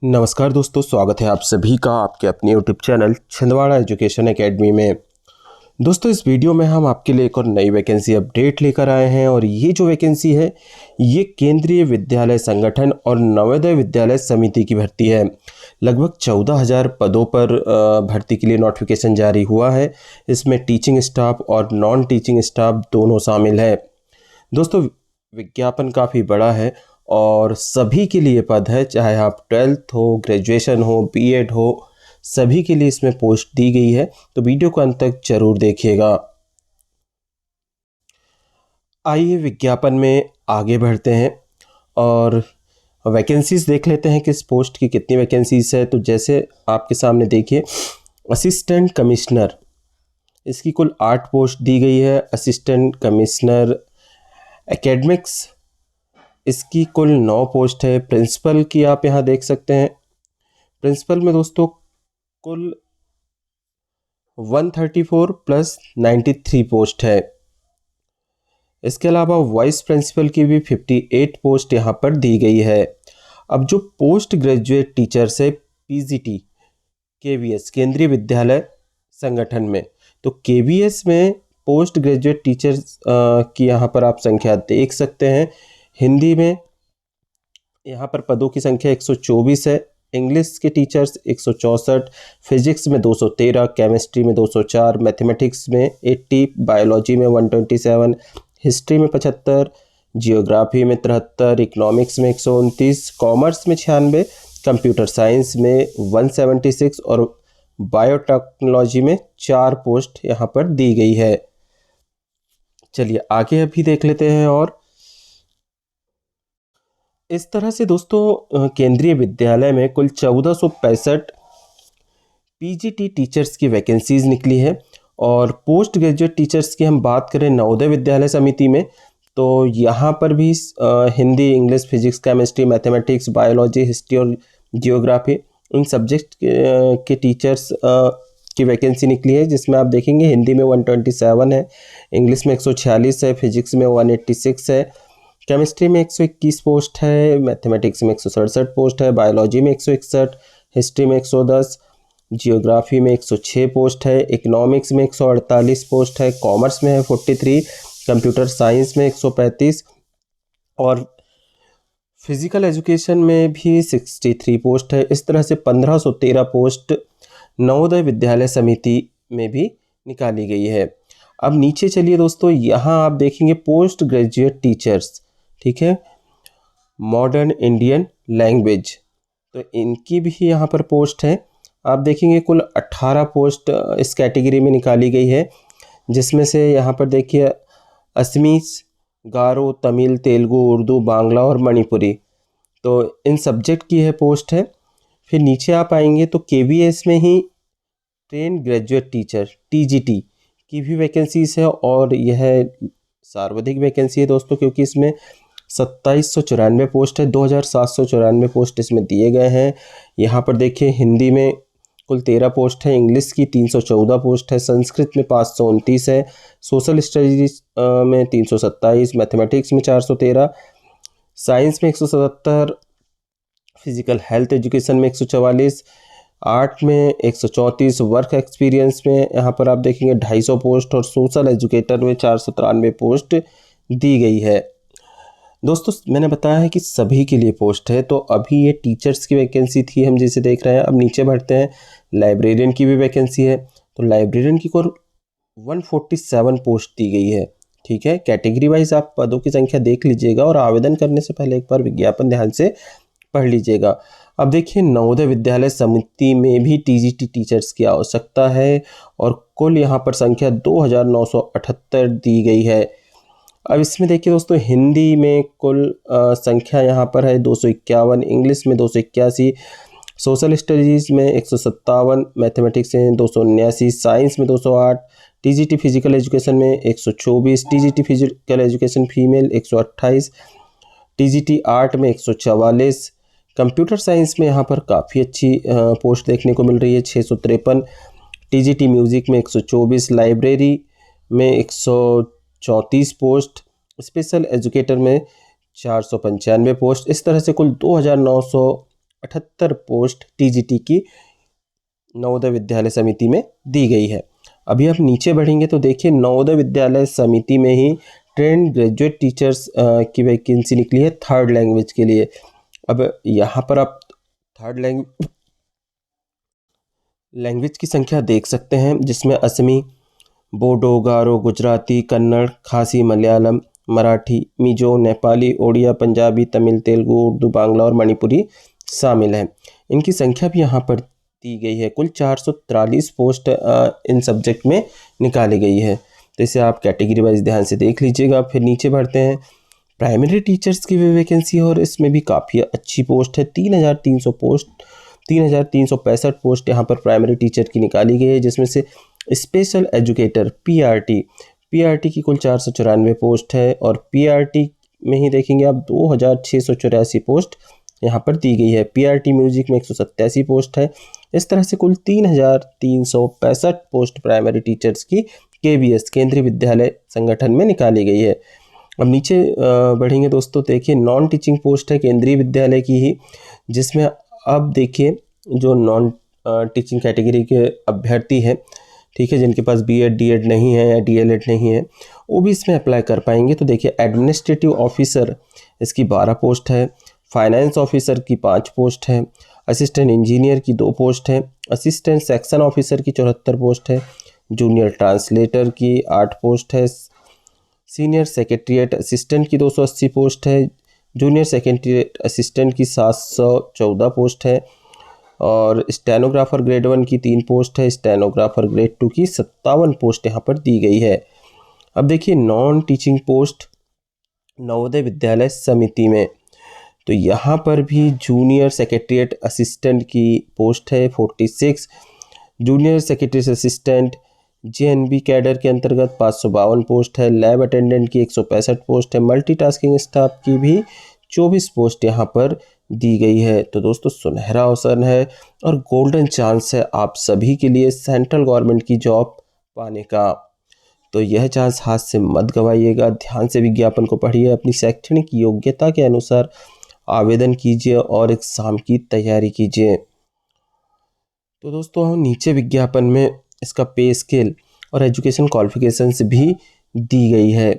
नमस्कार दोस्तों, स्वागत है आप सभी का आपके अपने YouTube channel Chhindwara education academy में। दोस्तों, इस वीडियो में हम आपके लिए एक और नई वैकेंसी अपडेट लेकर आए हैं और ये जो वैकेंसी है ये केंद्रीय विद्यालय संगठन और नवोदय विद्यालय समिति की भर्ती है। लगभग 14,000 पदों पर भर्ती के लिए नोटिफिकेशन जारी हुआ है। इसमें टीचिंग स्टाफ और नॉन टीचिंग स्टाफ दोनों शामिल है। दोस्तों, विज्ञापन काफ़ी बड़ा है और सभी के लिए पद है, चाहे आप 12th हो, ग्रेजुएशन हो, बीएड हो, सभी के लिए इसमें पोस्ट दी गई है। तो वीडियो को अंत तक जरूर देखिएगा। आइए विज्ञापन में आगे बढ़ते हैं और वैकेंसीज देख लेते हैं कि इस पोस्ट की कितनी वैकेंसीज है। तो जैसे आपके सामने देखिए, असिस्टेंट कमिश्नर, इसकी कुल 8 पोस्ट दी गई है। असिस्टेंट कमिश्नर एकेडमिक्स, इसकी कुल 9 पोस्ट है। प्रिंसिपल की आप यहाँ देख सकते हैं। प्रिंसिपल में दोस्तों कुल 134 प्लस 93 पोस्ट है। इसके अलावा वाइस प्रिंसिपल की भी 58 पोस्ट यहाँ पर दी गई है। अब जो पोस्ट ग्रेजुएट टीचर्स है, पीजीटी, केवीएस, केंद्रीय विद्यालय संगठन में, तो केवीएस में पोस्ट ग्रेजुएट टीचर्स की यहाँ पर आप संख्या देख सकते हैं। हिंदी में यहाँ पर पदों की संख्या 124 है। इंग्लिश के टीचर्स 164, फिजिक्स में 213, केमिस्ट्री में 204, मैथमेटिक्स में 80, बायोलॉजी में 127, हिस्ट्री में 75, जियोग्राफी में 73, इकोनॉमिक्स में 129, कॉमर्स में 96, कंप्यूटर साइंस में 176 और बायोटेक्नोलॉजी में 4 पोस्ट यहाँ पर दी गई है। चलिए आगे अभी देख लेते हैं। और इस तरह से दोस्तों केंद्रीय विद्यालय में कुल 1465 पीजीटी टीचर्स की वैकेंसीज निकली है। और पोस्ट ग्रेजुएट टीचर्स की हम बात करें नवोदय विद्यालय समिति में, तो यहाँ पर भी Hindi, English, physics, chemistry, mathematics, biology, history और जियोग्राफी, इन सब्जेक्ट के टीचर्स की वैकेंसी निकली है। जिसमें आप देखेंगे हिंदी में 127 है, इंग्लिश में 146 है, फिजिक्स में 186 है, केमिस्ट्री में 121 पोस्ट है, मैथमेटिक्स में 167 पोस्ट है, बायोलॉजी में 161, हिस्ट्री में 110, जियोग्राफी में 106 पोस्ट है, इकोनॉमिक्स में 148 पोस्ट है, कॉमर्स में है 43, कंप्यूटर साइंस में 135 और फिजिकल एजुकेशन में भी 63 पोस्ट है। इस तरह से 1513 पोस्ट नवोदय विद्यालय समिति में भी निकाली गई है। अब नीचे चलिए दोस्तों, यहाँ आप देखेंगे पोस्ट ग्रेजुएट टीचर्स, ठीक है, मॉडर्न इंडियन लैंग्वेज, तो इनकी भी यहाँ पर पोस्ट है। आप देखेंगे कुल 18 पोस्ट इस कैटेगरी में निकाली गई है। जिसमें से यहाँ पर देखिए असमीज, गारो, तमिल, तेलुगु, उर्दू, बांग्ला और मणिपुरी, तो इन सब्जेक्ट की है पोस्ट है। फिर नीचे आप आएंगे तो केवीएस में ही ट्रेन ग्रेजुएट टीचर टीजीटी की भी वैकेंसीज है और यह सर्वाधिक वैकेंसी है दोस्तों, क्योंकि इसमें 2794 पोस्ट है। 2794 पोस्ट इसमें दिए गए हैं। यहाँ पर देखिए हिंदी में कुल 13 पोस्ट है, इंग्लिश की 314 पोस्ट है, संस्कृत में 529 है, सोशल स्टडीज में 327, मैथमेटिक्स में 413, साइंस में 177, फिजिकल हेल्थ एजुकेशन में 144, आर्ट में 134, वर्क एक्सपीरियंस में यहाँ पर आप देखेंगे 250 पोस्ट और सोशल एजुकेटर में 493 पोस्ट दी गई है। दोस्तों, मैंने बताया है कि सभी के लिए पोस्ट है। तो अभी ये टीचर्स की वैकेंसी थी, हम जिसे देख रहे हैं। अब नीचे बढ़ते हैं, लाइब्रेरियन की भी वैकेंसी है। तो लाइब्रेरियन की कुल 147 पोस्ट दी गई है, ठीक है। कैटेगरी वाइज आप पदों की संख्या देख लीजिएगा और आवेदन करने से पहले एक बार विज्ञापन ध्यान से पढ़ लीजिएगा। अब देखिए, नवोदय विद्यालय समिति में भी टीजीटी टीचर्स की आवश्यकता है और कुल यहाँ पर संख्या 2978 दी गई है। अब इसमें देखिए दोस्तों, हिंदी में कुल संख्या यहाँ पर है 251, इंग्लिश में 281, सोशल स्टडीज़ में 157, मैथमेटिक्स में 279, साइंस में 208, टीजीटी फिजिकल एजुकेशन में 124, TGT physical education female 128, TGT art में 144, कंप्यूटर साइंस में यहाँ पर काफ़ी अच्छी पोस्ट देखने को मिल रही है 653, टीजीटी म्यूज़िक में 124, लाइब्रेरी में 134 पोस्ट, स्पेशल एजुकेटर में 495 पोस्ट। इस तरह से कुल 2900 78 पोस्ट टीजीटी की नवोदय विद्यालय समिति में दी गई है। अभी आप नीचे बढ़ेंगे तो देखिए नवोदय विद्यालय समिति में ही ट्रेंड ग्रेजुएट टीचर्स की वैकेंसी निकली है थर्ड लैंग्वेज के लिए। अब यहाँ पर आप थर्ड लैंग्वेज की संख्या देख सकते हैं, जिसमें असमी, बोडो, गारो, गुजराती, कन्नड़, खासी, मलयालम, मराठी, मिजो, नेपाली, ओडिया, पंजाबी, तमिल, तेलुगु, उर्दू, बांग्ला और मणिपुरी शामिल हैं। इनकी संख्या भी यहाँ पर दी गई है। कुल 443 पोस्ट इन सब्जेक्ट में निकाली गई है। तो इसे आप कैटेगरी वाइज ध्यान से देख लीजिएगा। फिर नीचे बढ़ते हैं, प्राइमरी टीचर्स की भी वैकेंसी है और इसमें भी काफ़ी अच्छी पोस्ट है। 3,300 पोस्ट, 3,365 पोस्ट यहाँ पर प्राइमरी टीचर की निकाली गई है, जिसमें से स्पेशल एजुकेटर पीआरटी की कुल 494 पोस्ट है और पीआरटी में ही देखेंगे आप 2,684 पोस्ट यहाँ पर दी गई है। पीआरटी म्यूजिक में 187 पोस्ट है। इस तरह से कुल 3,365 पोस्ट प्राइमरी टीचर्स की केबीएस केंद्रीय विद्यालय संगठन में निकाली गई है। अब नीचे बढ़ेंगे दोस्तों, देखिए नॉन टीचिंग पोस्ट है केंद्रीय विद्यालय की ही, जिसमें अब देखिए जो नॉन टीचिंग कैटेगरी के अभ्यर्थी हैं, ठीक है, जिनके पास बीएड डीएड नहीं है या डीएलएड नहीं है, वो भी इसमें अप्लाई कर पाएंगे। तो देखिए एडमिनिस्ट्रेटिव ऑफिसर इसकी 12 पोस्ट है, फाइनेंस ऑफिसर की 5 पोस्ट है, असिस्टेंट इंजीनियर की 2 पोस्ट है, असिस्टेंट सेक्शन ऑफिसर की 74 पोस्ट है, जूनियर ट्रांसलेटर की 8 पोस्ट है, सीनियर सेक्रेटरीट असिस्टेंट की 280 पोस्ट है, जूनियर सेक्रेटरीट असिस्टेंट की 714 पोस्ट है और स्टेनोग्राफर ग्रेड 1 की 3 पोस्ट है, स्टेनोग्राफर ग्रेड 2 की 57 पोस्ट यहाँ पर दी गई है। अब देखिए non teaching post Navodaya Vidyalaya समिति में, तो यहाँ पर भी जूनियर सेक्रेटरीट असिस्टेंट की पोस्ट है 46, junior secretary assistant JNB cadre के अंतर्गत 552 पोस्ट है, लैब अटेंडेंट की 165 पोस्ट है, मल्टीटास्किंग स्टाफ की भी 24 पोस्ट यहाँ पर दी गई है। तो दोस्तों सुनहरा अवसर है और गोल्डन चांस है आप सभी के लिए सेंट्रल गवर्नमेंट की जॉब पाने का। तो यह चांस हाथ से मत गवाइएगा, ध्यान से विज्ञापन को पढ़िए, अपनी शैक्षणिक योग्यता के अनुसार आवेदन कीजिए और एग्ज़ाम की तैयारी कीजिए। तो दोस्तों नीचे विज्ञापन में इसका पे स्केल और एजुकेशन क्वालिफिकेशंस भी दी गई है।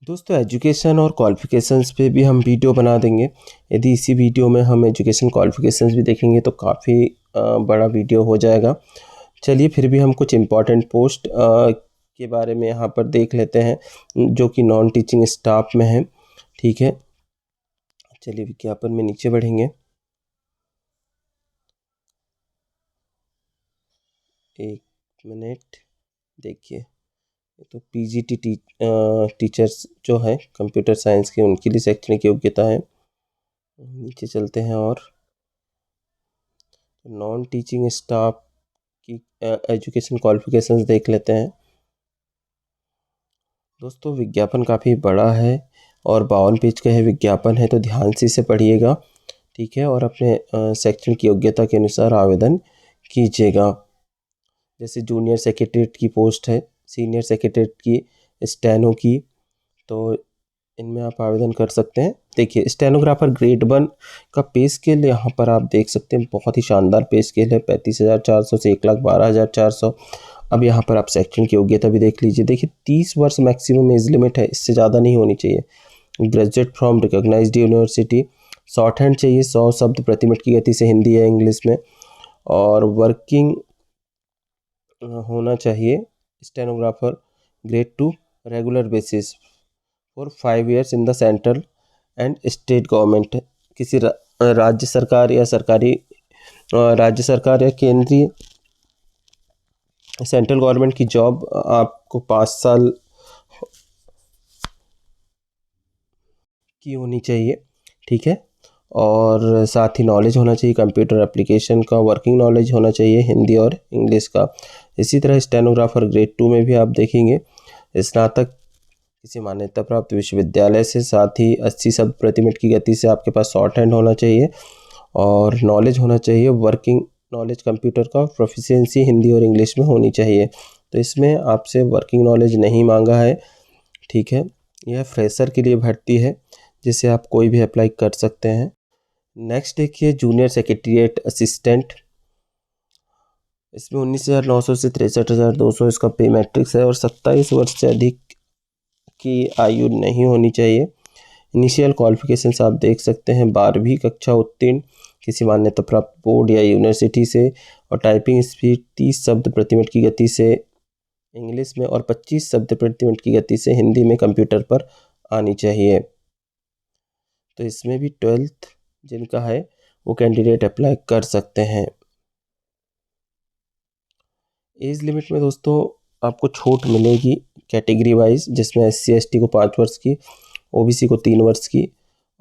दोस्तों एजुकेशन और क्वालिफिकेशंस पे भी हम वीडियो बना देंगे। यदि इसी वीडियो में हम एजुकेशन क्वालिफिकेशंस भी देखेंगे तो काफ़ी बड़ा वीडियो हो जाएगा। चलिए फिर भी हम कुछ इम्पॉर्टेंट पोस्ट के बारे में यहाँ पर देख लेते हैं, जो कि नॉन टीचिंग स्टाफ में है, ठीक है। चलिए विज्ञापन में नीचे बढ़ेंगे। एक मिनट, देखिए तो पीजीटी टीचर्स जो है कंप्यूटर साइंस के, उनके लिए शैक्षणिक योग्यता है। नीचे चलते हैं और नॉन टीचिंग स्टाफ की एजुकेशन क्वालिफिकेशंस देख लेते हैं। दोस्तों विज्ञापन काफ़ी बड़ा है और 52 पेज का है विज्ञापन है, तो ध्यान से इसे पढ़िएगा, ठीक है, और अपने शैक्षणिक योग्यता के अनुसार आवेदन कीजिएगा। जैसे जूनियर सेक्रेटरीट की पोस्ट है, सीनियर सेक्रेटरीट की, स्टेनो की, तो इनमें आप आवेदन कर सकते हैं। देखिए स्टेनोग्राफर ग्रेड 1 का पे स्केल यहाँ पर आप देख सकते हैं, बहुत ही शानदार पे स्केल है, 35,400 से 1,12,400। अब यहाँ पर आप शैक्षणिक योग्यता भी देख लीजिए। देखिए 30 वर्ष मैक्सिमम एज लिमिट है, इससे ज़्यादा नहीं होनी चाहिए। Graduate from recognised university, short hand चाहिए 100 शब्द प्रति मिनट की गति से हिंदी या इंग्लिश में, और वर्किंग होना चाहिए stenographer grade 2 regular basis for 5 years in the central and state government. किसी राज्य सरकार या राज्य सरकार या केंद्रीय सेंट्रल गवर्नमेंट की जॉब आपको 5 साल की होनी चाहिए, ठीक है, और साथ ही नॉलेज होना चाहिए कंप्यूटर एप्लीकेशन का, वर्किंग नॉलेज होना चाहिए हिंदी और इंग्लिश का। इसी तरह स्टेनोग्राफर ग्रेड 2 में भी आप देखेंगे स्नातक किसी मान्यता प्राप्त विश्वविद्यालय से, साथ ही 80 शब्द प्रति मिनट की गति से आपके पास शॉर्ट हैंड होना चाहिए और नॉलेज होना चाहिए वर्किंग नॉलेज कंप्यूटर का, प्रोफिशिएंसी हिंदी और इंग्लिश में होनी चाहिए। तो इसमें आपसे वर्किंग नॉलेज नहीं मांगा है, ठीक है। यह फ्रेशर के लिए भर्ती है, जिसे आप कोई भी अप्लाई कर सकते हैं। नेक्स्ट देखिए जूनियर सेक्रेटरीट असिस्टेंट, इसमें 19,900 से 63,200 इसका पे मैट्रिक्स है और 27 वर्ष से अधिक की आयु नहीं होनी चाहिए। इनिशियल क्वालिफिकेशंस आप देख सकते हैं 12वीं कक्षा उत्तीर्ण किसी मान्यता प्राप्त बोर्ड या यूनिवर्सिटी से, और टाइपिंग स्पीड 30 शब्द प्रति मिनट की गति से इंग्लिश में और 25 शब्द प्रति मिनट की गति से हिंदी में कंप्यूटर पर आनी चाहिए। तो इसमें भी 12th जिनका है वो कैंडिडेट अप्लाई कर सकते हैं। एज लिमिट में दोस्तों आपको छूट मिलेगी कैटेगरी वाइज, जिसमें SC/ST को 5 वर्ष की, OBC को 3 वर्ष की,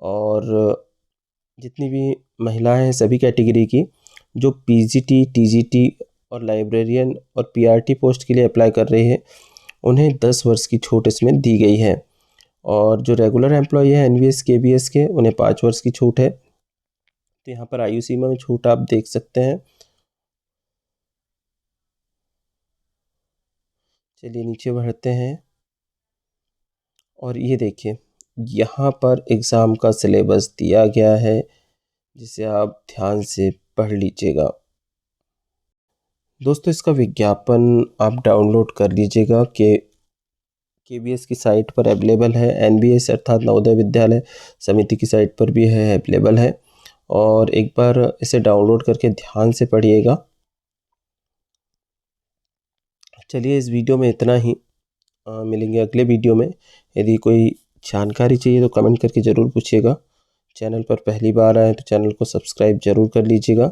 और जितनी भी महिलाएं हैं सभी कैटेगरी की जो PGT, TGT और लाइब्रेरियन और PRT पोस्ट के लिए अप्लाई कर रही है उन्हें 10 वर्ष की छूट इसमें दी गई है। और जो रेगुलर एम्प्लॉय है NVS KBS के उन्हें 5 वर्ष की छूट है। तो यहाँ पर आयु सीमा में छूट आप देख सकते हैं। चलिए नीचे बढ़ते हैं और ये देखिए यहाँ पर एग्ज़ाम का सिलेबस दिया गया है जिसे आप ध्यान से पढ़ लीजिएगा। दोस्तों इसका विज्ञापन आप डाउनलोड कर लीजिएगा कि KBS की साइट पर अवेलेबल है, NBS अर्थात नवोदय विद्यालय समिति की साइट पर भी है, अवेलेबल है, और एक बार इसे डाउनलोड करके ध्यान से पढ़िएगा। चलिए इस वीडियो में इतना ही, मिलेंगे अगले वीडियो में। यदि कोई जानकारी चाहिए तो कमेंट करके ज़रूर पूछिएगा। चैनल पर पहली बार आए तो चैनल को सब्सक्राइब ज़रूर कर लीजिएगा।